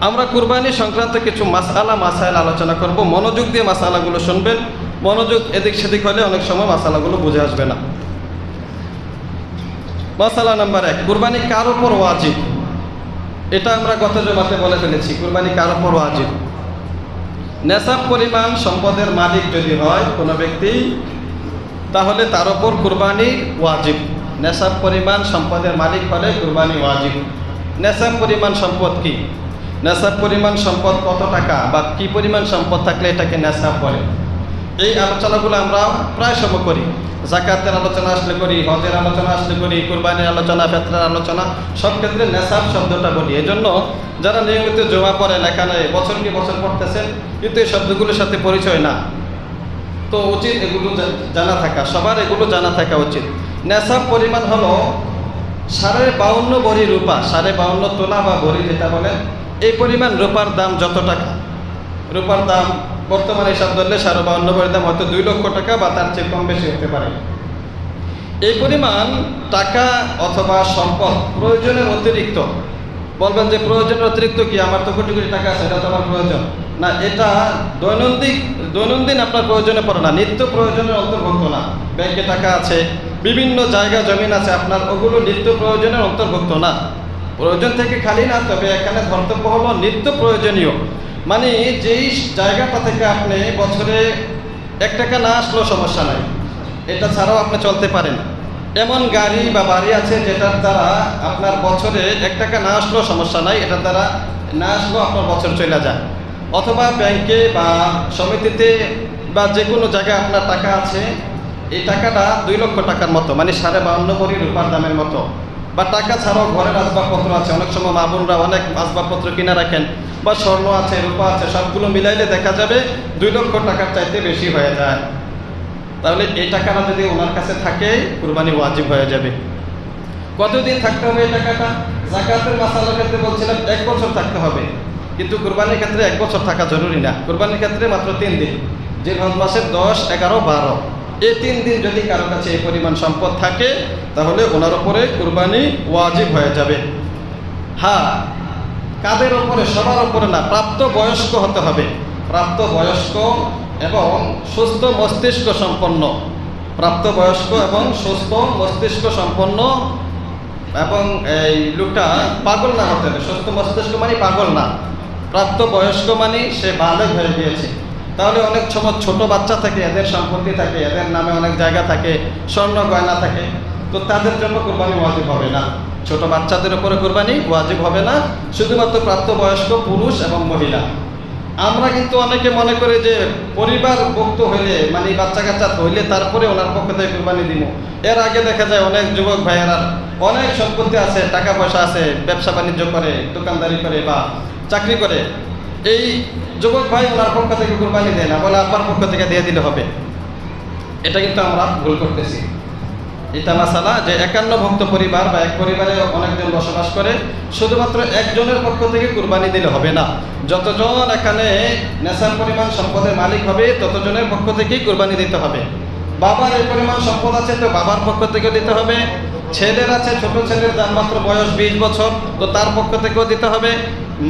আমরা কুরবানি সংক্রান্ত কিছু মাসাইল আলোচনা করব। মনোযোগ দিয়ে মাসালাগুলো শুনবেন। মনোযোগ এদিক সেদিক হলে অনেক সময় মাসালাগুলো বুঝে আসবে না। মাসালা নাম্বার 1, কুরবানি কার উপর ওয়াজিব? এটা আমরা গত জমাতে বলে ফেলেছি। কুরবানি কার উপর ওয়াজিব? নেশাব পরিমাণ সম্পদের মালিক যদি হয় কোনো ব্যক্তি, তাহলে তার উপর কুরবানি ওয়াজিব। নেশাব পরিমাণ সম্পদের মালিক হলে কুরবানি ওয়াজিব। নেশাব পরিমাণ সম্পদ কি? নেশাব পরিমাণ সম্পদ কত টাকা বা কি পরিমাণ সম্পদ থাকলে এটাকে নেশাব বলে? এই আলোচনাগুলো আমরা প্রায় সময় করি। যাকাতের আলোচনা আসলে করি, হজের আলোচনা আসলে করি, কুরবানির আলোচনা, ফিতরার আলোচনা, সব ক্ষেত্রে নেশাব শব্দটা বলি। এই জন্য যারা নিয়মিত জমা পড়েন, এখানে বছর কি বছর পড়তেছেন কিন্তু এই শব্দগুলোর সাথে পরিচয় না, তো উচিত এগুলো জানা থাকা, সবার এগুলো জানা থাকা উচিত। নেশাব পরিমাণ হলো 52.5 ভরি রূপা, 52.5 তোলা বা ভরি যেটা বলেন, এই পরিমাণ রূপার দাম যত টাকা। রূপার দাম বর্তমানে হিসাব ধরলে 52.5 ভরির দাম হয়তো 2 লক্ষ টাকা বা তার চেয়ে কম বেশি হতে পারে। এই পরিমাণ টাকা অথবা সম্পদ প্রয়োজনের অতিরিক্ত, বলবেন যে প্রয়োজনের অতিরিক্ত কি, আমার তো কোটি কোটি টাকা আছে, এটা তো আমার প্রয়োজন না। এটা দৈনন্দিন আপনার প্রয়োজনে পড়ে না, নিত্য প্রয়োজনের অন্তর্ভুক্ত না। ব্যাংকে টাকা আছে, বিভিন্ন জায়গা জমিন আছে আপনার, ওগুলো নিত্য প্রয়োজনের অন্তর্ভুক্ত না। প্রয়োজন থেকে খালি না, তবে এখানে ধর্তব্য হলো নিত্য প্রয়োজনীয়। মানে যেই জায়গাটা থেকে আপনি বছরে 1 টাকা না আসলেও সমস্যা নাই, এটা ছাড়াও আপনি চলতে পারেন। এমন গাড়ি বা বাড়ি আছে যেটার দ্বারা আপনার বছরে 1 টাকা না আসলেও সমস্যা নাই, এটার দ্বারা না আসলেও আপনার বছর চলে যায়। অথবা ব্যাংকে বা সমিতিতে বা যে কোনো জায়গায় আপনার টাকা আছে, এই টাকাটা 2 লক্ষ টাকার মতো, মানে 52.5 ভরি রূপার দামের মতো। বা টাকা ছাড়াও ঘরের আসবাবপত্র আছে, অনেক সময় মা বোনরা অনেক আসবাবপত্র কিনে রাখেন, বা স্বর্ণ আছে, রূপা আছে, সবগুলো মিলাইলে দেখা যাবে 2 লক্ষ টাকার চাইতে বেশি হয়ে যায়। তাহলে এই টাকাটা যদি ওনার কাছে থাকে, কুরবানি ওয়াজিব হয়ে যাবে। কতদিন থাকতে হবে এই টাকাটা? যাকাতের মাসালার ক্ষেত্রে বলছিলাম 1 বছর থাকতে হবে, কিন্তু কুরবানির ক্ষেত্রে 1 বছর থাকা জরুরি না। কুরবানির ক্ষেত্রে মাত্র 3 দিন, জিলহজ মাসের 10, 11, 12, এই 3 দিন যদি কারো কাছে এই পরিমাণ সম্পদ থাকে, তাহলে ওনার উপরে কুরবানি ওয়াজিব হয়ে যাবে। হ্যাঁ, কাদের ওপরে? সবার ওপরে না, প্রাপ্ত বয়স্ক হতে হবে। প্রাপ্ত বয়স্ক এবং সুস্থ মস্তিষ্ক সম্পন্ন, প্রাপ্তবয়স্ক এবং সুস্থ মস্তিষ্ক সম্পন্ন, এবং এই লোকটা পাগল না হতে হবে। সুস্থ মস্তিষ্ক মানে পাগল না, প্রাপ্তবয়স্ক মানে সে বালেগ হয়ে গিয়েছে। তাহলে অনেক সময় ছোট বাচ্চা থাকে, এদের সম্পত্তি থাকে, এদের নামে অনেক জায়গা থাকে, স্বর্ণ গয়না থাকে, তো তাদের জন্য কুরবানি ওয়াজিব হবে না। ছোট বাচ্চাদের উপরে কুরবানি ওয়াজিব হবে না, শুধুমাত্র প্রাপ্তবয়স্ক পুরুষ এবং মহিলা। আমরা কিন্তু অনেকে মনে করে যে পরিবারভুক্ত হইলে, মানে বাচ্চা কাচ্চা হইলে তারপরে ওনার পক্ষ থেকে কুরবানি দিব। এর আগে দেখা যায় অনেক যুবক ভাইয়েরা অনেক সম্পত্তি আছে, টাকা পয়সা আছে, ব্যবসা বাণিজ্য করে, দোকানদারি করে বা চাকরি করে, এই যুবক ভাই ওনার পক্ষ থেকে কুরবানি দেয় না, বলে আব্বার পক্ষ থেকে দিয়ে দিলে হবে। এটা কিন্তু আমরা ভুল করতেছি। এটা মাসালা যে 51 পরিবার বা এক পরিবারে অনেকজন বসবাস করে, শুধুমাত্র একজনের পক্ষ থেকে কুরবানি দিলে হবে না। যতজন এখানে নেশার পরিমাণ সম্পদের মালিক হবে, ততজনের পক্ষ থেকেই কুরবানি দিতে হবে। বাবার এই পরিমাণ সম্পদ আছে, তো বাবার পক্ষ থেকে দিতে হবে। ছেলের আছে, ছোট ছেলের যার মাত্র বয়স 20 বছর, তো তার পক্ষ থেকেও দিতে হবে।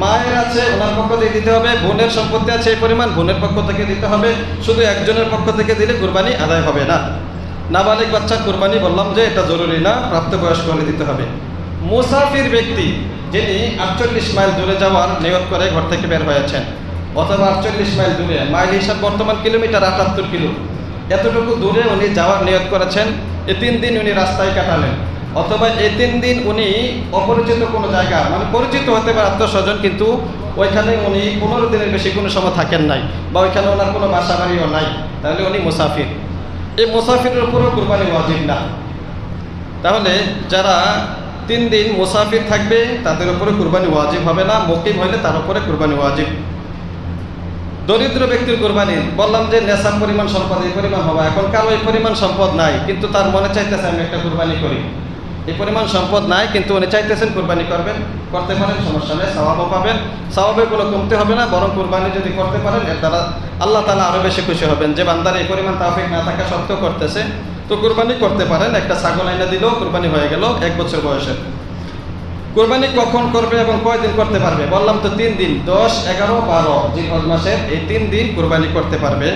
মায়ের আছে, ওনার পক্ষ থেকে দিতে হবে। বোনের সম্পত্তি আছে এই পরিমাণ, বোনের পক্ষ থেকে দিতে হবে। শুধু একজনের পক্ষ থেকে দিলে কুরবানি আদায় হবে না। নাবালিগ বাচ্চা কুরবানি বললাম যে এটা জরুরি না, প্রাপ্তবয়স্ক হলে দিতে হবে। মুসাফির ব্যক্তি যিনি 48 মাইল দূরে যাওয়ার নিয়ত করে ঘর থেকে বের হয়েছেন, অথবা 48 মাইল দূরে, মাইল হিসাব বর্তমান কিলোমিটার 78 কিলো, এতটুকু দূরে উনি যাওয়ার নিয়ত করেছেন, এই 3 দিন উনি রাস্তায় কাটালেন, অথবা এই 3 দিন উনি অপরিচিত কোনো জায়গা, মানে পরিচিত হতে পারে আত্মস্বজন, কিন্তু ওইখানে উনি 15 দিনের বেশি কোনো সময় থাকেন নাই, বা ওইখানে ওনার কোনো বাসা বাড়িও নাই, তাহলে উনি মুসাফির। এই মুসাফিরের উপরও কুরবানি ওয়াজিব না। তাহলে যারা 3 দিন মুসাফির থাকবে তাদের উপরে কুরবানি ওয়াজিব হবে না। মুকিম হইলে তার উপরে কুরবানি ওয়াজিব। দরিদ্র ব্যক্তির কুরবানি বললাম যে নেশাব পরিমাণ সম্পদ এই পরিমাণ হবে। এখন কারো এই পরিমাণ সম্পদ নাই, কিন্তু তার মনে চাইতেছে আমি একটা কুরবানি করি। এই পরিমাণ সম্পদ নাই, কিন্তু উনি চাইতেছেন কুরবানি করবেন, করতে পারেন, সমস্যা নেই, সওয়াবও পাবেন। সওয়াবে কোনো কমতে হবে না, বরং কুরবানি যদি করতে পারেন এর দ্বারা আল্লাহ তাআলা আরও বেশি খুশি হবেন। যে বান্দার এই পরিমাণ তাওফিক না থাকা সত্ত্বেও করতেছে, তো কুরবানি করতে পারেন। একটা ছাগল আইনা দিলেও কুরবানি হয়ে গেল 1 বছর বয়সে। কুরবানি কখন করবে এবং কয়দিন করতে পারবে? বললাম তো 3 দিন, 10, 11, 12 জিলহজ মাসের এই 3 দিন কুরবানি করতে পারবে।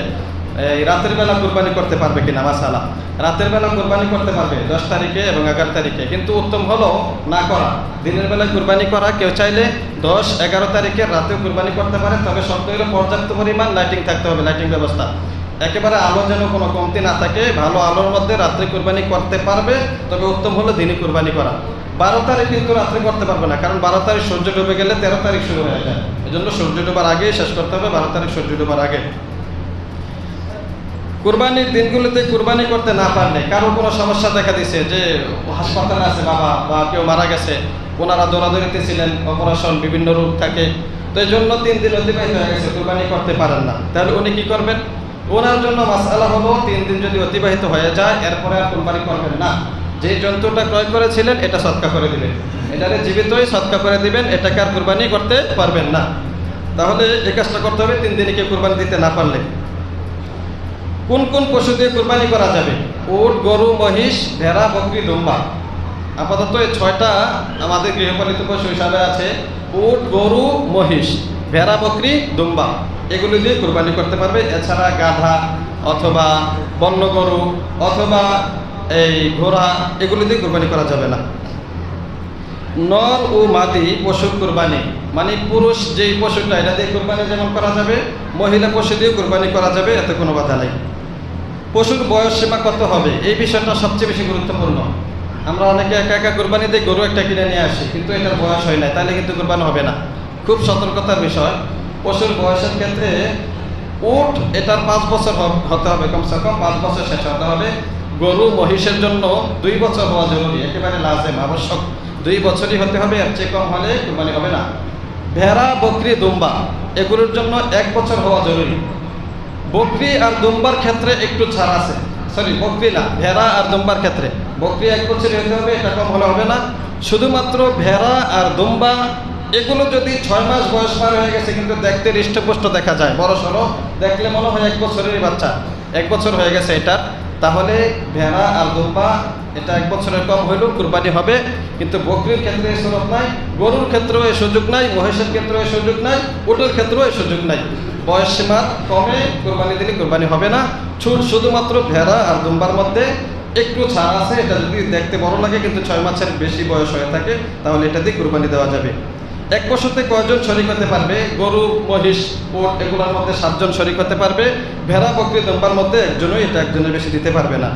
এই রাতের বেলা কুরবানি করতে পারবে কিনা মাসালা। রাতের বেলা কুরবানি করতে পারবে 10 তারিখে এবং 11 তারিখে, কিন্তু উত্তম হলো না করা, দিনের বেলায় কুরবানি করা। কেউ চাইলে 10, 11 তারিখের রাতেও কুরবানি করতে পারে, তবে শর্ত হলো পর্যাপ্ত পরিমাণ লাইটিং থাকতে হবে, লাইটিং ব্যবস্থা। একেবারে আলো যেন কোনো কমতি না থাকে, ভালো আলোর মধ্যে রাত্রে কুরবানি করতে পারবে, তবে উত্তম হলো দিনে কুরবানি করা। 12 তারিখ কিন্তু রাত্রে করতে পারবে না, কারণ 12 তারিখ সূর্য ডুবে গেলে 13 তারিখ শুরু হয়ে যায়। এজন্য সূর্য ডোবার আগেই শেষ করতে হবে, 12 তারিখ সূর্য ডোবার আগে। কুরবানির দিনগুলোতে কুরবানি করতে না পারলে কারো কোনো সমস্যা দেখা দিছে, যে হাসপাতালে আছে বাবা বা কেউ মারা গেছে, ওনারা দৌড়াদৌড়িতে ছিলেন, অপারেশন, বিভিন্ন রোগ থাকে, তো এই জন্য 3 দিন অতিবাহিত হয়ে গেছে, কুরবানি করতে পারেন না, তাহলে উনি কি করবেন? ওনার জন্য মাসআলা হলো 3 দিন যদি অতিবাহিত হয়ে যায় এরপরে আর কুরবানি করবেন না। যে জন্তুটা ক্রয় করেছিলেন এটা সদকা করে দিবেন, এটারে জীবিতই সদকা করে দিবেন, এটাকে আর কুরবানি করতে পারবেন না। তাহলে এই কাজটা করতে হবে 3 দিনে কেউ কুরবানি দিতে না পারলে। কোন কোন পশু দিয়ে কুরবানি করা যাবে? উট, গরু, মহিষ, ভেড়া, বকরি, দুম্বা। আপাতত এই 6টা আমাদের গৃহপালিত পশু হিসাবে আছে। উট, গরু, মহিষ, ভেড়া, বকরি, দুম্বা, এগুলো দিয়ে কুরবানি করতে পারবে। এছাড়া গাধা অথবা বন্য গরু অথবা এই ঘোড়া, এগুলো দিয়ে কুরবানি করা যাবে না। নর ও মাদি পশুর কুরবানি, মানে পুরুষ যেই পশুটা এটা দিয়ে কুরবানি যেমন করা যাবে, মহিলা পশু দিয়ে কুরবানি করা যাবে, এতে কোনো বাধা নাই। পশুর বয়স সীমা কত হবে, এই বিষয়টা সবচেয়ে বেশি গুরুত্বপূর্ণ। আমরা অনেকে একা একা কুরবানি দিয়ে গরু একটা কিনে নিয়ে আসি, কিন্তু এটার বয়স হয় না, তাহলে কিন্তু কুরবানি হবে না। খুব সতর্কতার বিষয়। পশুর বয়সের ক্ষেত্রে উট এটার 5 বছর হতে হবে, কমসে কম 5 বছর শেষ হতে হবে। গরু, মহিষের জন্য 2 বছর হওয়া জরুরি, একেবারে লাজেম, আবশ্যক 2 বছরই হতে হবে, এর চেয়ে কম হলে কুরবানি হবে না। ভেড়া, বকরি, দুম্বা এগুলোর জন্য 1 বছর হওয়া জরুরি। বকরি আর দুম্বার ক্ষেত্রে একটু ছাড় আছে, বকরি না, ভেড়া আর দুম্বার ক্ষেত্রে বকরি 1 বছরই হতে হবে, এটা কম হলে হবে না। শুধুমাত্র ভেড়া আর দুম্বা এগুলো যদি 6 মাস বয়স পার হয়ে গেছে, কিন্তু দেখতে হৃষ্টপুষ্ট দেখা যায়, বড় সড়ো, দেখলে মনে হয় 1 বছরেরই বাচ্চা, 1 বছর হয়ে গেছে এটা, তাহলে ভেড়া আর দুম্বা এটা 1 বছরের কম হইলেও কুরবানি হবে। কিন্তু বকরির ক্ষেত্রে এই সুযোগ নাই, গরুর ক্ষেত্রেও এই সুযোগ নাই, মহিষের ক্ষেত্রেও এই সুযোগ নাই, উটের ক্ষেত্রেও এই সুযোগ নাই। বয়স সীমার কমে কুরবানি দিলে কুরবানি হবে না। শুধুমাত্র ভেড়া আর দুম্বার মধ্যে একটু ছাড় আছে, এটা যদি দেখতে বড় লাগে কিন্তু 6 মাসের বেশি বয়স হয়ে থাকে, তাহলে এটা দিয়ে কুরবানি দেওয়া যাবে। 1 পশুতে কয়জন শরিক হতে পারবে? গরু, মহিষ, উট এগুলোর মধ্যে 7 জন শরিক হতে পারবে। ভেড়া, বকরি, দুম্বার মধ্যে একজনই, এটা একজনের বেশি দিতে পারবে না।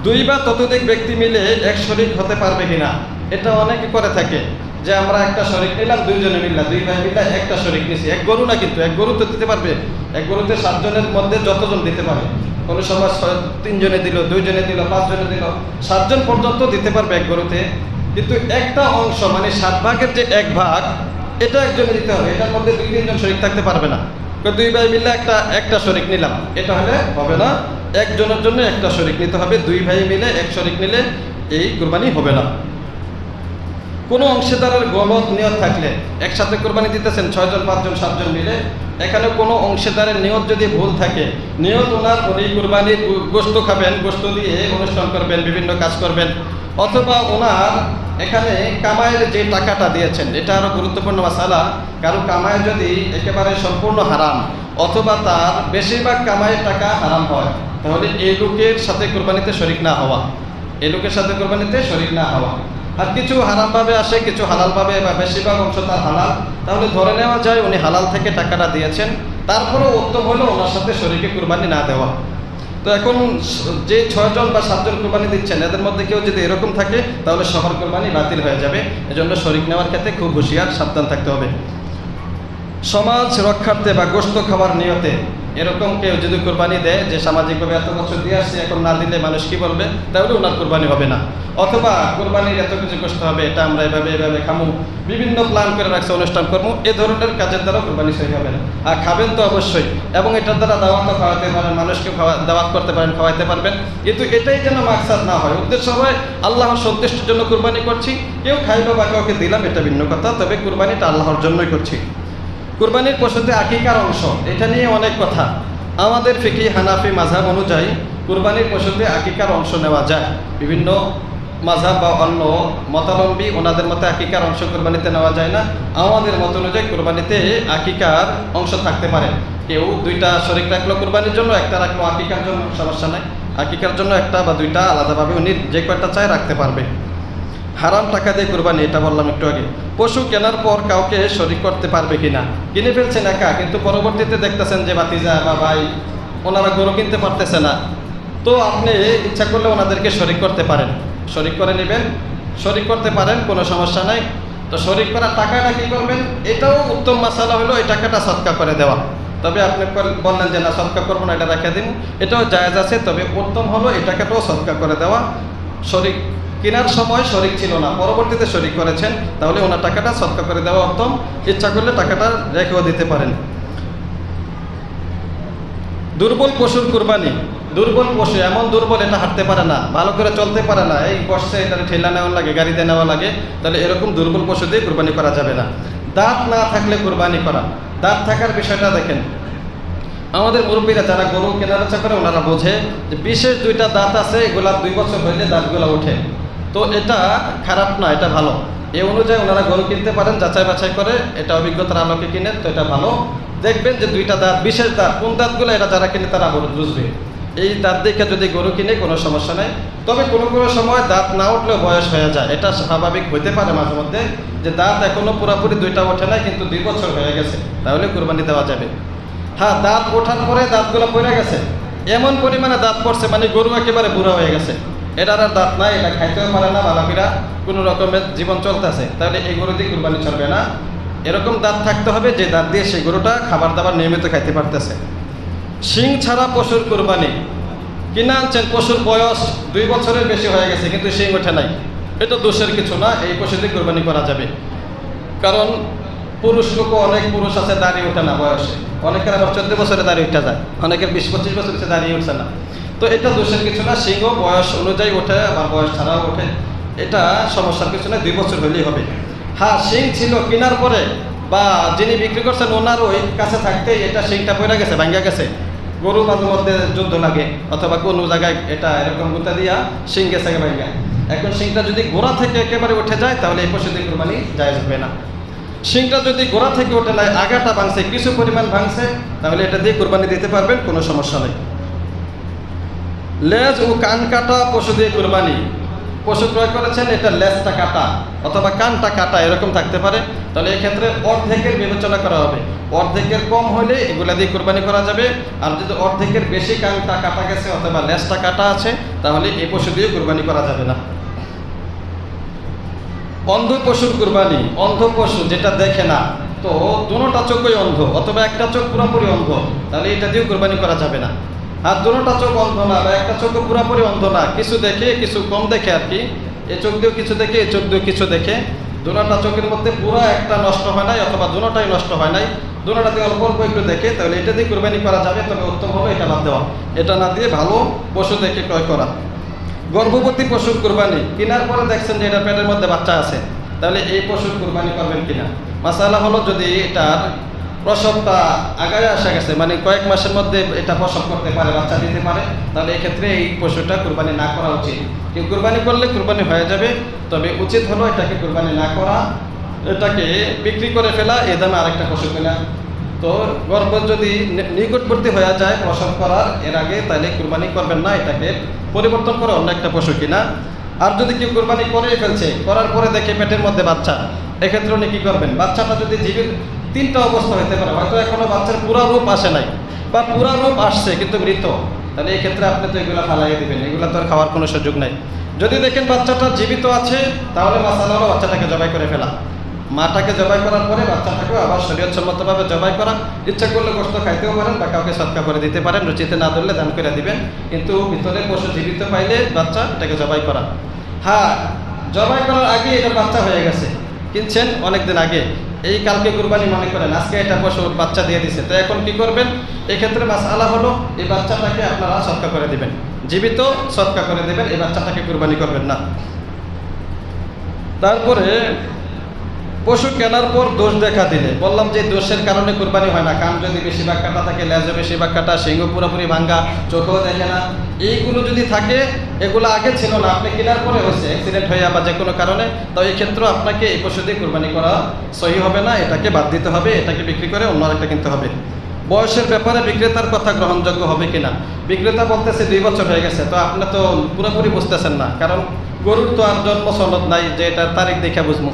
2 বা ততোধিক ব্যক্তি মিলে এক শরিক হতে পারবে কিনা, এটা অনেকে করে থাকে, যে আমরা একটা শরিক নিলাম, 2 জনে মিললাম, 2 ভাই মিললাম একটা শরিক নিছি, 1 গরু না, কিন্তু 1 গরু তো দিতে পারবে, 1 গরুতে 7 জনের মধ্যে যতজন দিতে পারে, কোনো সময় 3 জনে দিল, 2 জনে দিল, 5 জনে দিল, 7 জন পর্যন্ত দিতে পারবে 1 গরুতে। কিন্তু একটা অংশ মানে 7 ভাগের যে 1 ভাগ, এটা একজনে দিতে হবে, এটার মধ্যে 2-3 জন শরিক থাকতে পারবে না। 2 ভাই মিলে একটা শরিক নিলাম, এটা হলে হবে না, একজনের জন্য একটা শরিক নিতে হবে। 2 ভাই মিলে 1 শরিক নিলে এই কুরবানি হবে না। কোনো অংশীদারের গলত নিয়ত থাকলে, একসাথে কোরবানি দিতেছেন 6 জন, 5 জন, 7 জন মিলে, এখানে কোনো অংশীদারের নিয়ত যদি ভুল থাকে, নিয়ত ওনার উনি কুরবানির গোশত খাবেন, গোশত দিয়ে অনুষ্ঠান করবেন, বিভিন্ন কাজ করবেন, অথবা ওনার এখানে কামাইয়ের যে টাকাটা দিয়েছেন, এটা আরও গুরুত্বপূর্ণ মাসালা। কারো কামাই যদি একেবারে সম্পূর্ণ হারাম অথবা তার বেশিরভাগ কামাইয়ের টাকা হারাম হয়, তাহলে এই লোকের সাথে কোরবানিতে শরিক না হওয়া, এই লোকের সাথে কোরবানিতে শরিক না হওয়া। আর কিছু হারামভাবে আসে, কিছু হালালভাবে, বা বেশিরভাগ অংশ তার হালাল, তাহলে ধরে নেওয়া যায় উনি হালাল থেকে টাকাটা দিয়েছেন, তারপরেও উত্তম হলো ওনার সাথে শরীকে কুরবানি না দেওয়া। তো এখন যে 6 জন বা 7 জন কুরবানি দিচ্ছেন, এদের মধ্যে কেউ যদি এরকম থাকে, তাহলে সবার কুরবানি বাতিল হয়ে যাবে। এজন্য শরিক নেওয়ার ক্ষেত্রে খুব হুঁশিয়ার, সাবধান থাকতে হবে। সমাজ রক্ষার্থে বা গোশত খাওয়ার নিয়তে এরকম কেউ যদি কুরবানি দেয়, যে সামাজিকভাবে এত বছর দিয়ে আসছে, এখন না দিলে মানুষ কি বলবে, তাহলে ওনার কুরবানি হবে না। অথবা কুরবানির এত কিছু গোশত হবে, এটা আমরা এভাবে খামু, বিভিন্ন প্ল্যান করে রাখছে, অনুষ্ঠান করবো, এ ধরনের কাজের দ্বারা কুরবানি সহি হবে না। আর খাবেন তো অবশ্যই, এবং এটার দ্বারা দাওয়াতও খাওয়াতে পারেন, মানুষকে দাওয়াত করতে পারেন, খাওয়াইতে পারবেন, কিন্তু এটাই যেন মাকসাদ না হয়, উদ্দেশ্য হয় আল্লাহর সন্তুষ্টির জন্য কুরবানি করছি, কেউ খাইলো বা কাউকে দিলাম, এটা ভিন্ন কথা, তবে কুরবানিটা আল্লাহর জন্যই করছি। কুরবানির পশুতে আকিকার অংশ, এটা নিয়ে অনেক কথা। আমাদের ফিকি হানাফি মাযহাব অনুযায়ী কুরবানির পশুতে আকিকার অংশ নেওয়া যায়, বিভিন্ন মাযহাব বা অন্য মতাবলম্বী ওনাদের মতে আকিকার অংশ কুরবানিতে নেওয়া যায় না। আমাদের মত অনুযায়ী কুরবানিতে আকিকার অংশ থাকতে পারে। কেউ দুইটা শরীক রাখলো কুরবানির জন্য, একটা রাখলো আকিকার জন্য, সমস্যা নাই। আকিকার জন্য একটা বা দুইটা আলাদাভাবে উনি যে কয়টা চায় রাখতে পারবে। হারাম টাকা দিয়ে কুরবানি, এটা বললাম একটু আগে। পশু কেনার পর কাউকে শরীক করতে পারবে কিনা, কিনে ফেলছেন একা, কিন্তু পরবর্তীতে দেখতেছেন যে ভাতিজা বা ভাই ওনারা গরু কিনতে পারতেছে না, তো আপনি ইচ্ছা করলে ওনাদেরকে শরীক করতে পারেন, শরীক করে নেবেন, শরীক করতে পারেন, কোনো সমস্যা নাই। তো শরীক করার টাকাটা কী করবেন, এটাও উত্তম মাসালা হলো এই টাকাটা সদকা করে দেওয়া। তবে আপনি বললেন যে না সদকা করবো না, এটা রেখে দিন, এটাও জায়েজ আছে। তবে উত্তম হলো এই টাকাটাও সদকা করে দেওয়া। শরীক কেনার সময় শরীক ছিল না, পরবর্তীতে শরীক করেছেন, তাহলে ওনার টাকাটা সদকা করে দেওয়া উত্তম। ইচ্ছা করলে টাকাটা রেখেও দিতে পারেন। দুর্বল পশুর কুরবানি, দুর্বল পশু এমন দুর্বল এটা হাঁটতে পারে না, ভালো করে চলতে পারে না, এই বসছে, এটা ঠেলা নেওয়া লাগে, গাড়িতে নেওয়া লাগে, তাহলে এরকম দুর্বল পশু দিয়ে কুরবানি করা যাবে না। দাঁত না থাকলে কুরবানি করা, দাঁত থাকার বিষয়টা দেখেন, আমাদের মুরব্বীরা যারা গরু কেনাবেচা করে ওনারা বোঝে যে বিশেষ দুইটা দাঁত আছে, এগুলা 2 বছর হইলে দাঁতগুলো ওঠে, তো এটা খারাপ না, এটা ভালো। এই অনুযায়ী ওনারা গরু কিনতে পারেন, যাচাই বাছাই করে, এটা অভিজ্ঞতার আলোকে কিনেন, তো এটা ভালো। দেখবেন যে দুইটা দাঁত, বিশেষ দাঁত, কোন দাঁতগুলো এটা যারা কিনে তারা বুঝবে। এই দাঁত দেখে যদি গরু কিনে কোনো সমস্যা নেই। তবে কোনো কোনো সময় দাঁত না উঠলেও বয়স হয়ে যায়, এটা স্বাভাবিক হইতে পারে মাঝে মধ্যে, যে দাঁত এখনও পুরোপুরি দুইটা ওঠে নাই কিন্তু 2 বছর হয়ে গেছে, তাহলে কুরবানি দেওয়া যাবে। হ্যাঁ, দাঁত ওঠার পরে দাঁতগুলো পড়ে গেছে, এমন পরিমাণে দাঁত পড়ছে মানে গরু একেবারে বুড়া হয়ে গেছে, এটার আর দাঁত নাই, এটা খাইতেও পারে না, বালাপিরা কোনো রকমের জীবন চলতেছে, তাহলে এই গরু দিয়ে কুরবানি চলবে না। এরকম দাঁত থাকতে হবে যে দাঁত দিয়ে সেই গরুটা খাবার দাবার নিয়মিত খাইতে পারতেছে। শিং ছাড়া পশুর কুরবানি, কিনে আনছেন, পশুর বয়স 2 বছরের বেশি হয়ে গেছে কিন্তু শিং ওঠে নাই, এটা দোষের কিছু না, এই পশু দিয়ে কুরবানি করা যাবে। কারণ পুরুষ লোক, অনেক পুরুষ আছে দাঁড়িয়ে ওঠে না বয়সে, অনেকের আবার 14 বছরে দাঁড়িয়ে উঠে যায়, অনেকের 20-25 বছর হচ্ছে দাঁড়িয়ে উঠছে না, তো এটা দোষের কিছু না। সিংহ বয়স অনুযায়ী ওঠে, আবার বয়স ছাড়াও ওঠে, এটা সমস্যার কিছু না, 2 বছর হলেই হবে। হ্যাঁ, শিং ছিল কেনার পরে বা যিনি বিক্রি করছেন ওনার ওই কাছে থাকতে এটা শিংটা পড়ে গেছে, ভাঙ্গা গেছে, গরু মাঝে মধ্যে যুদ্ধ লাগে অথবা কোনো জায়গায় এটা এরকম গুতা দিয়া শিং গেছে ভাঙ্গা, এখন শিংটা যদি গোড়া থেকে একেবারে উঠে যায় তাহলে এই পশু দিয়ে কুরবানি জায়েজ হবে না। শিংটা যদি গোড়া থেকে ওঠে নাই, আগাটা ভাঙছে, কিছু পরিমাণ ভাঙছে, তাহলে এটা দিয়ে কুরবানি দিতে পারবেন, কোনো সমস্যা নেই। লেজ ও কান কাটা পশু দিয়ে কুরবানি, পশু ক্রয় করেছেন, এটা লেজটা কাটা অথবা কানটা কাটা এরকম থাকতে পারে, তাহলে এক্ষেত্রে অর্ধেকের বিবেচনা করা হবে, অর্ধেকের কম হলে এগুলা দিয়ে কুরবানি করা যাবে। আর যদি অর্ধেকের বেশি কানটা কাটা গেছে অথবা লেজটা কাটা আছে, তাহলে এই পশু দিয়ে কুরবানি করা যাবে না। অন্ধ পশুর কুরবানি, অন্ধ পশু যেটা দেখে না, তো দুটোটা চোখই অন্ধ অথবা একটা চোখ পুরোপুরি অন্ধ, তাহলে এটা দিয়েও কুরবানি করা যাবে না। আর দুটোটা চোখ অন্ধ না বা একটা চোখ পুরোপুরি অন্ধ না, কিছু দেখে কিছু কম দেখে আর কি, এই চোখ দিয়েও কিছু দেখে, এই চোখ দিয়েও কিছু দেখে, দুটোটা চোখের মধ্যে পুরো একটা নষ্ট হয় নাই অথবা দুটোটাই নষ্ট হয় নাই, দুটোটাতে অল্প অল্প একটু দেখে, তাহলে এটা দিয়ে কুরবানি করা যাবে। তবে উত্তম হবে এটা বাদ দেওয়া, এটা না দিয়ে ভালো পশু দেখে ক্রয় করা। গর্ভবতী পশুর কুরবানি, কেনার পরে দেখছেন যে এটা পেটের মধ্যে বাচ্চা আছে, তাহলে এই পশুর কুরবানি করবেন কিনা। মাসালা হলো যদি এটার প্রসবটা আগায় আসা গেছে, মানে কয়েক মাসের মধ্যে এটা প্রসব করতে পারে, বাচ্চা দিতে পারে, তাহলে এক্ষেত্রে এই পশুটা কুরবানি না করা উচিত। কিন্তু কুরবানি করলে কুরবানি হয়ে যাবে, তবে উচিত হলো এটাকে কুরবানি না করা, এটাকে বিক্রি করে ফেলা, এ দামে আরেকটা পশু কেনা। তো গর্ভ যদি নিকটবর্তী হয়ে যায় প্রসব করার এর আগে, তাহলে কুরবানি করবেন না, এটাকে পরিবর্তন করে অন্য একটা পশু কিনা। আর যদি কেউ কুরবানি করে ফেলছে, করার পরে দেখে পেটের মধ্যে বাচ্চা, এক্ষেত্রে উনি কী করবেন, বাচ্চাটা যদি জীবিত 3টা অবস্থা হতে পারে, হয়তো এখনো বাচ্চার পুরা রূপ আসে নাই বা পুরা রূপ আসছে কিন্তু মৃত, তাহলে এই ক্ষেত্রে আপনি তো এগুলো ফালাইয়ে দেবেন, এগুলো তো আর খাওয়ার কোনো সুযোগ নাই। যদি দেখেন বাচ্চাটা জীবিত আছে, তাহলে মাসালা হলো বাচ্চাটাকে জবাই করে ফেলা, মাটাকে জবাই করার পরে বাচ্চাটাকেও আবার শরীয়তসম্মতভাবে জবাই করা, ইচ্ছা করলে গোশত খাইতেও পারেন বা কাউকে সৎকা করে দিতে পারেন, রুচিতে না ধরলে দান করে দিবেন, কিন্তু ভিতরে পশু জীবিত পাইলে বাচ্চা এটাকে জবাই করা। হ্যাঁ, জবাই করার আগে এটা বাচ্চা হয়ে গেছে, কিনছেন অনেক দিন আগে, এই কালকে কুরবানি মনে করেন, আজকে এটা পশুর বাচ্চা দিয়ে দিছে, তো এখন কি করবেন, এক্ষেত্রে মাসআলা হলো এই বাচ্চাটাকে আপনারা সৎকা করে দিবেন, জীবিত সৎকা করে দেবেন, এই বাচ্চাটাকে কুরবানি করবেন না। তারপরে পশু কেনার পর দোষ দেখা দিলে বললাম যে দোষের কারণে কুরবানি হয় না, কান যদি বেশিরভাগ কাটা থাকে, লেজও বেশিরভাগ কাটা, সিংহ পুরোপুরি ভাঙ্গা, চোখও দেখে না, এইগুলো যদি থাকে, এগুলো আগে ছিল না, আপনি কেনার পরে হয়েছে অ্যাক্সিডেন্ট হয়ে বা যে কোনো কারণে, তো এই ক্ষেত্রে আপনাকে এই পশু দিয়ে কুরবানি করা সহি হবে না, এটাকে বাদ দিতে হবে, এটাকে বিক্রি করে অন্য আরেকটা কিনতে হবে। বয়সের ব্যাপারে বিক্রেতার কথা গ্রহণযোগ্য হবে কিনা, বিক্রেতা বলতেছে 2 বছর হয়ে গেছে, তো আপনি তো পুরোপুরি বুঝতেছেন না, কারণ গরুর তো আর জন্ম সনদ নাই যে এটার তারিখ দেখে বুঝবো।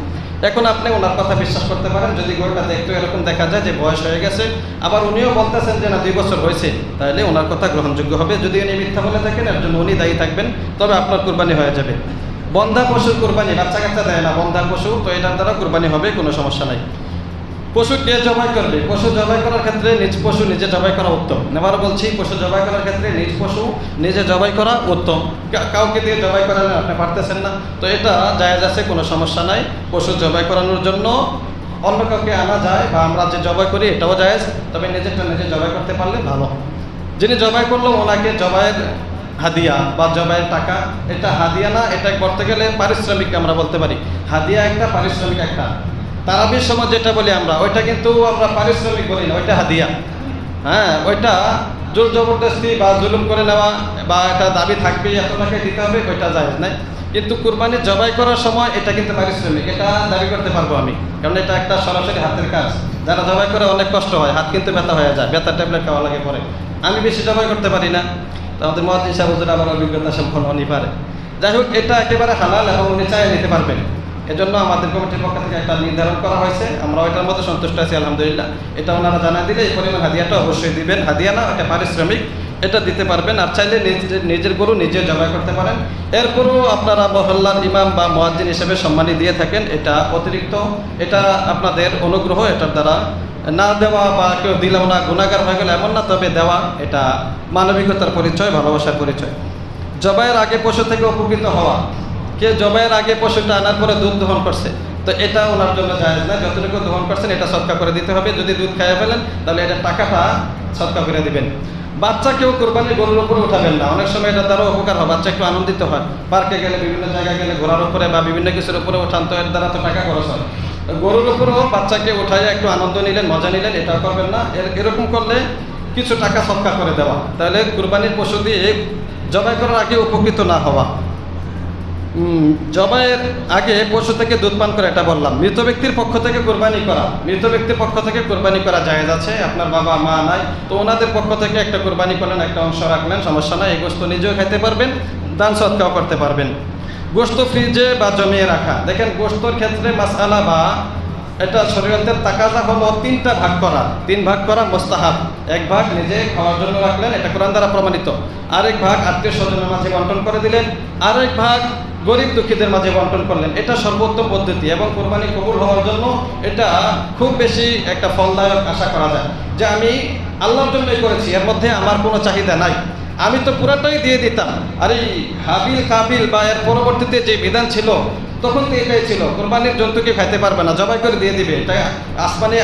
এখন আপনি ওনার কথা বিশ্বাস করতে পারেন যদি গরুটা দেখতে এরকম দেখা যায় যে বয়স হয়ে গেছে, আবার উনিও বলতেছেন যে না 2 বছর হয়েছে, তাহলে ওনার কথা গ্রহণযোগ্য হবে। যদি উনি মিথ্যা বলে থাকেন এর জন্য উনি দায়ী থাকবেন, তবে আপনার কুরবানি হয়ে যাবে। বন্ধা পশুর কুরবানি, বাচ্চা কাচ্চা দেয় না, বন্ধা পশু, তো এটার দ্বারা কুরবানি হবে, কোনো সমস্যা নাই। পশু কে জবাই করবে, পশু জবাই করার ক্ষেত্রে নিজ পশু নিজে জবাই করা উত্তম। এবার বলছি, পশু জবাই করার ক্ষেত্রে নিজ পশু নিজে জবাই করা উত্তম। কাউকে দিয়ে জবাই করালেন, আপনি পারতেছেন না, তো এটা জায়েজ আছে, কোনো সমস্যা নাই। পশু জবাই করানোর জন্য অন্য কাউকে আনা যায়, বা আমরা যে জবাই করি এটাও জায়েজ, তবে নিজেরটা নিজে জবাই করতে পারলে ভালো। যিনি জবাই করলো ওনাকে জবাইয়ের হাদিয়া বা জবাইয়ের টাকা, এটা হাদিয়া না, এটা করতে গেলে পারিশ্রমিক আমরা বলতে পারি। হাদিয়া একটা, পারিশ্রমিক একটা। তারাবির সময় যেটা বলি আমরা, ওইটা কিন্তু আমরা পারিশ্রমিক বলি না, ওইটা হাদিয়া। হ্যাঁ, ওইটা জোর জবরদস্তি বা জুলুম করে নেওয়া, বা এটা দাবি থাকবে এত টাকা দিতে হবে, ওইটা জায়েজ নাই। কিন্তু কুরবানি জবাই করার সময় এটা কিন্তু পারিশ্রমিক, এটা দাবি করতে পারবো আমি, কারণ এটা একটা সরাসরি হাতের কাজ। যারা জবাই করে অনেক কষ্ট হয়, হাত কিন্তু ব্যথা হয়ে যায়, ব্যথার ট্যাবলেট খাওয়া লাগে পরে। আমি বেশি জবাই করতে পারি না, তো আমাদের মুয়াজ্জিন সাহেব হুজুর আমার অভিজ্ঞতা সম্পন্ন উনি পারে। যাই হোক, এটা একেবারে হালাল এবং উনি চাইয়ে নিতে পারবেন। এজন্য আমাদের কমিটির পক্ষ থেকে একটা নির্ধারণ করা হয়েছে, আমরা ওইটার মধ্যে সন্তুষ্ট আছি আলহামদুলিল্লাহ। এটা ওনারা জানাই দিলে এই পরিমাণ হাদিয়াটা অবশ্যই দিবেন, হাদিয়া না, এটা পারিশ্রমিক, এটা দিতে পারবেন। আর চাইলে নিজের গরু নিজে জবাই করতে পারেন। এরপরও আপনারা মহল্লার ইমাম বা মুয়াজ্জিন হিসেবে সম্মানী দিয়ে থাকেন, এটা অতিরিক্ত, এটা আপনাদের অনুগ্রহ, এটার দ্বারা না দেওয়া বা কেউ দিলেও না গুনাহগার হয়ে গেলে এমন না, তবে দেওয়া এটা মানবিকতার পরিচয়, ভালোবাসার পরিচয়। জবাইয়ের আগে পশু থেকে উপকৃত হওয়া, কে জবাইয়ের আগে পশুটা আনার পরে দুধ দহন করছে, তো এটা ওনার জন্য জায়েজ না, যতটুকু দহন করছেন এটা সদকা করে দিতে হবে। যদি দুধ খাইয়ে ফেলেন তাহলে এটা টাকাটা সদকা করে দিবেন। বাচ্চা কেউ কোরবানি গরুর উপরে উঠাবেন না, অনেক সময় এটা দ্বারা উপকার হয়, বাচ্চা একটু আনন্দিত হয়, পার্কে গেলে বিভিন্ন জায়গায় গেলে ঘোড়ার উপরে বা বিভিন্ন কিছুর উপরে উঠান, তো এর দ্বারা তো টাকা খরচ হয়। গরুর উপরেও বাচ্চাকে উঠাইয়া একটু আনন্দ নিলেন, মজা নিলেন, এটা করবেন না। এরকম করলে কিছু টাকা সদকা করে দেওয়া, তাহলে কুরবানির পশু দিয়ে জবাই করার আগে উপকৃত না হওয়া। জবাইয়ের আগে পশু থেকে দুধ পান করে, এটা বললাম। মৃত ব্যক্তির পক্ষ থেকে কোরবানি করা, মৃত ব্যক্তির পক্ষ থেকে কোরবানি করা জায়েজ আছে। আপনার বাবা মা নাই, তো ওনাদের পক্ষ থেকে একটা কোরবানি করলেন, একটা অংশ রাখলেন, সমস্যা নাই। এই গোশত নিজেও খাইতে পারবেন, দান সদকাও করতে পারবেন। গোশত ফ্রিজে বা জমিয়ে রাখা, দেখেন গোশতর ক্ষেত্রে মাসআলা বা এটা শরীয়তের তাকাজা হলো 3টা ভাগ করা। 3 ভাগ করা মুস্তাহাব। 1 ভাগ নিজে খাওয়ার জন্য রাখলেন, এটা কোরআন দ্বারা প্রমাণিত। আরেক ভাগ আত্মীয় স্বজনের মাঝে বন্টন করে দিলেন, আরেক ভাগ গরিব দুঃখীদের মাঝে বন্টন করলেন। এটা সর্বোত্তম পদ্ধতি এবং কোরবানি কবুল হওয়ার জন্য এটা খুব বেশি একটা ফলদায়ক আশা করা যায়, যে আমি আল্লাহর জন্যই করেছি, এর মধ্যে আমার কোনো চাহিদা নাই, আমি তো পুরাটাই দিয়ে দিতাম। আর এই হাবিল কাবিল বা এর পরবর্তীতে যে বিধান ছিল তখন তো এটাই ছিল, কোরবানির জন্তুকে খাইতে পারবে না, জবাই করে দিয়ে দিবে, এটা আসমানে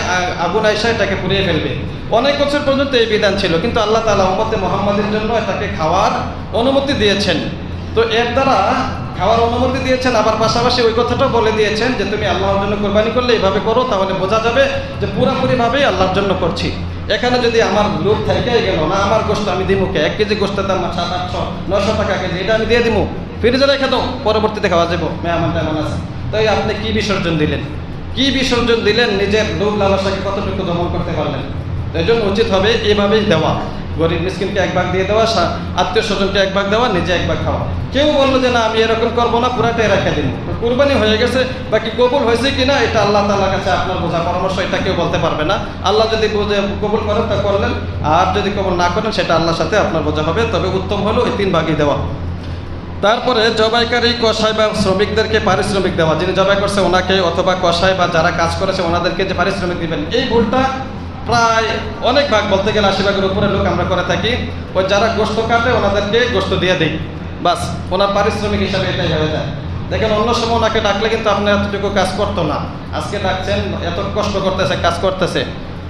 আগুন আইসা এটাকে পুড়িয়ে ফেলবে। অনেক বছর পর্যন্ত এই বিধান ছিল, কিন্তু আল্লাহ তাআলা উম্মতে মুহাম্মাদের জন্য এটাকে খাওয়ার অনুমতি দিয়েছেন। তো এর দ্বারা খাওয়ার অনুমতি দিয়েছেন, আবার পাশাপাশি ওই কথাটাও বলে দিয়েছেন যে তুমি আল্লাহর জন্য কোরবানি করলে এইভাবে করো, তাহলে বোঝা যাবে যে পুরোপুরিভাবেই আল্লাহর জন্য করছি। এখানে যদি আমার লোভ থাইকাই গেল না, আমার গোশত আমি দিমু কে, 1 কেজি গোশতের দাম 700-800-900 টাকা কেজি, এটা আমি দিয়ে দিমু, ফ্রিজে রেখে দাও, পরবর্তীতে খাওয়া যাবো, মেহমান টেমন আছে। তাই আপনি কি বিসর্জন দিলেন, কি বিসর্জন দিলেন, নিজের লোভ লালসাকে কতটুকু দমন করতে পারলেন। এই জন্য উচিত হবে এভাবেই দেওয়া, গরিব মিসকিনকে 1 ভাগ দিয়ে দেওয়া, আত্মীয় স্বজনকে 1 ভাগ দেওয়া, নিজে 1 ভাগ খাওয়া। কেউ বললো যে না আমি এরকম করবো না, পুরাটাই রেখে দিন, কুরবানি হয়ে গেছে, বাকি কবুল হয়েছে কিনা এটা আল্লাহ তাআলার কাছে আপনার বোঝা পরামর্শ, এটা কেউ বলতে পারবে না। আল্লাহ যদি কবুল করেন তা করলেন, আর যদি কবুল না করেন সেটা আল্লাহর সাথে আপনার বোঝা হবে। তবে উত্তম হলো এই 3 ভাগই দেওয়া। তারপরে জবাইকারী কসাই বা শ্রমিকদেরকে পারিশ্রমিক দেওয়া, যিনি জবাই করছে ওনাকে, অথবা কসাই বা যারা কাজ করেছে ওনাদেরকে যে পারিশ্রমিক দিবেন, এই ভুলটা প্রায় অনেক ভাগ, বলতে গেলে 80 ভাগের উপরে লোক আমরা করে থাকি। ওই যারা গোশত কাটে ওনাদেরকে গোশত দিয়ে দিই, বাস ওনার পারিশ্রমিক হিসাবে এটাই হয়ে যায়। দেখেন অন্য সময় ওনাকে ডাকলে কিন্তু আপনি এতটুকু কাজ করতো না, আজকে ডাকছেন, এত কষ্ট করতেছে, কাজ করতেছে,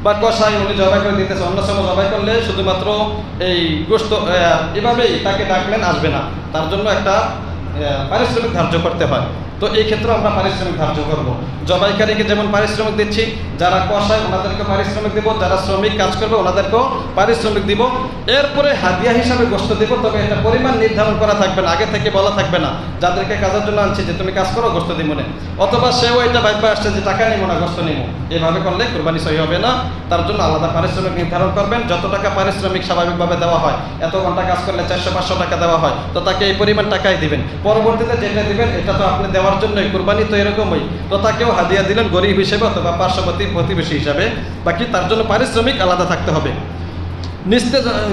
বা কষাই উনি জবাই করে দিতেছে, অন্য সময় জবাই করলে শুধুমাত্র এই গোশত এভাবেই তাকে ডাকলেন, আসবে না, তার জন্য একটা পারিশ্রমিক ধার্য করতে হয়। তো এই ক্ষেত্রে আমরা পারিশ্রমিক ধার্য করবো। জবাইকারীকে যেমন পারিশ্রমিক দিচ্ছি, যারা কষায় ওনাদেরকে পারিশ্রমিক দিব, যারা শ্রমিক কাজ করবে ওনাদেরকেও পারিশ্রমিক দিব। এরপরে হাদিয়া হিসাবে গোশত দিব, তবে এটা পরিমাণ নির্ধারণ করা থাকবে না, আগে থেকে বলা থাকবে না যাদেরকে কাজের জন্য আনছি যে তুমি কাজ করো গোশত দিব না, অথবা সেও এটা ভাববে আসছে যে টাকা নিব না গোশত নিব। এভাবে করলে কুরবানি সহি হবে না। তার জন্য আলাদা পারিশ্রমিক নির্ধারণ করবেন। যত টাকা পারিশ্রমিক স্বাভাবিকভাবে দেওয়া হয়, এত ঘন্টা কাজ করলে 400-500 টাকা দেওয়া হয়, তো তাকে এই পরিমাণ টাকাই দিবেন। পরবর্তীতে যেটা দিবেন এটা তো আপনি দেওয়ার জন্যই, কুরবানি তো এরকমই, তো তাকেও হাদিয়া দিলেন গরিব হিসেবে অথবা পার্শ্ববর্তী প্রতিবেশী হিসাবে, বাকি তার জন্য পারিশ্রমিক আলাদা থাকতে হবে।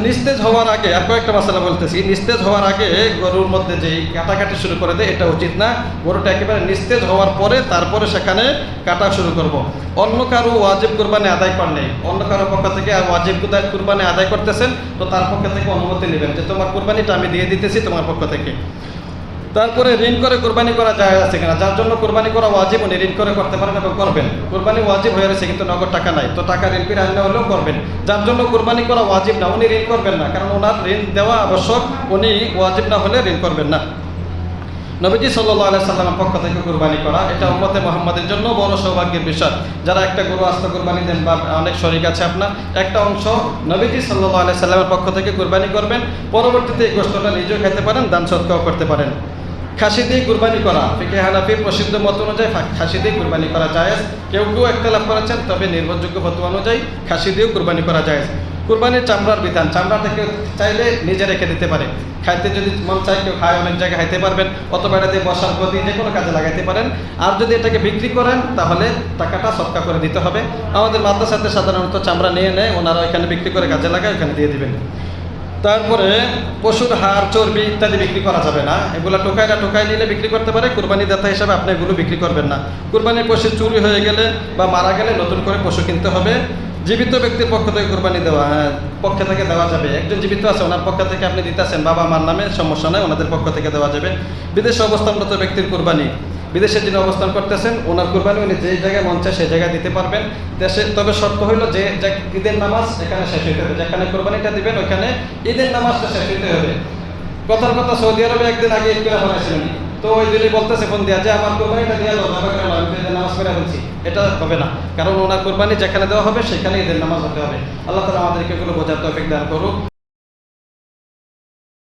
নিস্তেজ হওয়ার আগে আর কয়েকটা মশলা বলতেছি। নিস্তেজ হওয়ার আগে গরুর মধ্যে যেই কাটাকাটি শুরু করে দেয় এটা উচিত না। গরুটা একেবারে নিস্তেজ হওয়ার পরে তারপরে সেখানে কাটা শুরু করব। অন্য কারো ওয়াজিব কুরবানি আদায় করলে, অন্য কারো পক্ষ থেকে ওয়াজিব কুরবানি আদায় করতেছেন, তো তার পক্ষ থেকে অনুমতি নেবেন যে তোমার কুরবানিটা আমি দিয়ে দিতেছি তোমার পক্ষ থেকে। তারপরে ঋণ করে কোরবানি করা যায় আছে কিনা, যার জন্য কোরবানি করা ওয়াজিব উনি ঋণ করে করতে পারেন এবং করবেন। কোরবানি ওয়াজিব হয়ে রয়েছে কিন্তু নগদ টাকা নাই, তো টাকা ঋণ করে আনলে হলেও করবেন। যার জন্য কোরবানি করা ওয়াজিব না, উনি ঋণ করবেন না, কারণ ওনার ঋণ দেওয়া আবশ্যক, উনি ওয়াজিব না হলে ঋণ করবেন না। নবীজি সাল্লাল্লাহু আলাইহি সাল্লামের পক্ষ থেকে কুরবানি করা এটা উম্মতে মুহাম্মাদের জন্য বড় সৌভাগ্যের বিষয়। যারা একটা গরু আস্ত কুরবানি দেন বা অনেক শরীক আছে আপনার, একটা অংশ নবীজি সাল্লাল্লাহু আলাইহি সাল্লামের পক্ষ থেকে কুরবানি করবেন। পরবর্তীতে এই গোশতটা নিজেও খেতে পারেন, দান সদকাও করতে পারেন। খাসি দিয়ে কুরবানি করা, ফিকহে হানাফির প্রসিদ্ধ মত অনুযায়ী খাসি দিয়ে কুরবানি করা জায়েজ। কেউ কেউ একতলাফ করেছেন, তবে নির্ভরযোগ্য ফতোয়া অনুযায়ী খাসি দিয়েও কুরবানি করা জায়েজ। কুরবানির চামড়ার বিধান, চামড়া থেকে চাইলে নিজে রেখে দিতে পারে, খাইতে যদি মন চায় কেউ খায়, অনেক জায়গায় খাইতে পারবেন, অথবা এটা দিয়ে বসার গদি যে কোনো কাজে লাগাইতে পারেন। আর যদি এটাকে বিক্রি করেন তাহলে টাকাটা সদকা করে দিতে হবে। আমাদের মাদ্রাসাতে সাধারণত চামড়া নিয়ে নেয়, ওনারা এখানে বিক্রি করে কাজে লাগায়, ওখানে দিয়ে দিবেন। তারপরে পশুর হাড়, চর্বি ইত্যাদি বিক্রি করা যাবে না। এগুলো টোকায় নিলে বিক্রি করতে পারে, কুরবানি দাতা হিসাবে আপনি এগুলো বিক্রি করবেন না। কুরবানির পশু চুরি হয়ে গেলে বা মারা গেলে নতুন করে পশু কিনতে হবে। জীবিত ব্যক্তির পক্ষ থেকে কুরবানি দেওয়া, পক্ষ থেকে দেওয়া যাবে। একজন জীবিত আছে, ওনার পক্ষ থেকে আপনি দিতেছেন, বাবা মার নামে, সমস্যা নেই, ওনাদের পক্ষ থেকে দেওয়া যাবে। বিদেশে অবস্থানরত ব্যক্তির কুরবানি, বিদেশে যিনি অবস্থান করতেছেন ওনার কুরবানি উনি যেই জায়গায় মন চায় সেই জায়গায় দিতে পারবেন দেশে। তবে শর্ত হইল যে ঈদের নামাজ এখানে শেষ হইতে হবে, যেখানে কুরবানিটা দিবেন ওইখানে ঈদের নামাজটা শেষ হইতে হবে। কথার কথা, সৌদি আরবে একদিন আগে ঈদ করে ফেলাইছিলেন, তো ওই দিনই বলতেছে ফোন দিয়া যে আমার কোরবানিটা দিয়ে দাও, আমি ঈদের নামাজ করে বলছি, এটা হবে না। কারণ ওনার কোরবানি যেখানে দেওয়া হবে সেখানে ঈদের নামাজ হতে হবে। আল্লাহ তাআলা আমাদেরকে এগুলো বোঝার তৌফিক দান করুক।